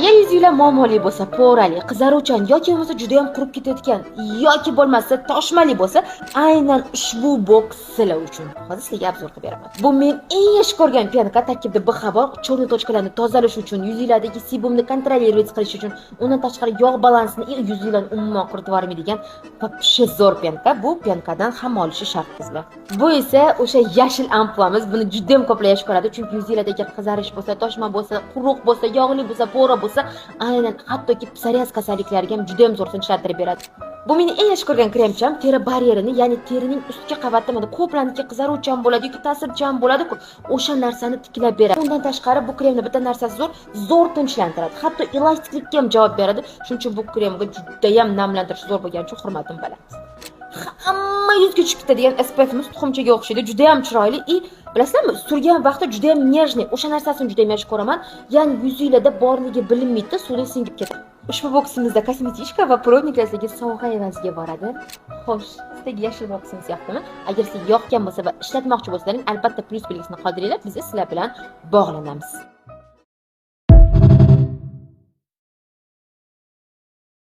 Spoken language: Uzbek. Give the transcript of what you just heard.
Agar yuzinglar muammoli bo'lsa, po'rali, qizaruvchan yoki bo'lmasa juda ham qurib ketayotgan yoki bo'lmasa toshmali bo'lsa, aynan ushbu boks sizlar uchun. Hozir sizlarga obzor qilib beraman. Bu men eng yaxshi ko'rgan pyanka, tarkibida BH bor, cho'rni tochkalarni tozalash uchun, yuzinglardagi sebumni kontrolировать qilish uchun, undan tashqari yog' balansini yuzinglarni umuman quritib yubormaydigan вообще zo'r pyanka. Bu pyankadan ham olishi shart qizlar. Bu esa o'sha yashil ampulamiz. Buni juda ham ko'plar yaxshi ko'radi, chunki yuzinglardagi qizarish bo'lsa, toshma bo'lsa, quruq bo'lsa, yog'li bo'lsa, po'ra bo'lsa, aynan hattoki psoriaz kasalliklariga ham juda ham zo'r tinchlantirib beradi. Bu mening eng yaxshi ko'rgan kremcham, teri baryerini, ya'ni terining ustki qavatida mana ko'plarniki qizaruvchan bo'ladi yoki ta'sirchan bo'ladi-ku, o'sha narsani tiklab beradi. Undan tashqari bu kremning bitta narsasi zo'r tinchlantiradi. Hatto elastiklikka ham javob beradi. Shuning uchun bu kremga juda ham namlantirish zo'r bo'lgani uchun hurmatim baland. Hamma yuzga tushib ketadigan SPFimiz tuxumchaga o'xshaydi, juda ham chiroyli. Bilasizlarmi, surgan vaqtda juda ham nejniy. O'sha narsasini juda ham yaxshi ko'raman. Ya'ni yuzingizda borligi bilinmaydi, suvda singib ketadi. Ushbu boksimizda kosmetichka va proniklar sizga sovg'a evaziga boradi. Xo'sh, sizga yashil boksimiz yoqdimi? Agar sizga yoqgan bo'lsa va ishlatmoqchi bo'lsalaring, albatta plyus belgisini qoldiringlar, biz sizlar bilan bog'lanamiz.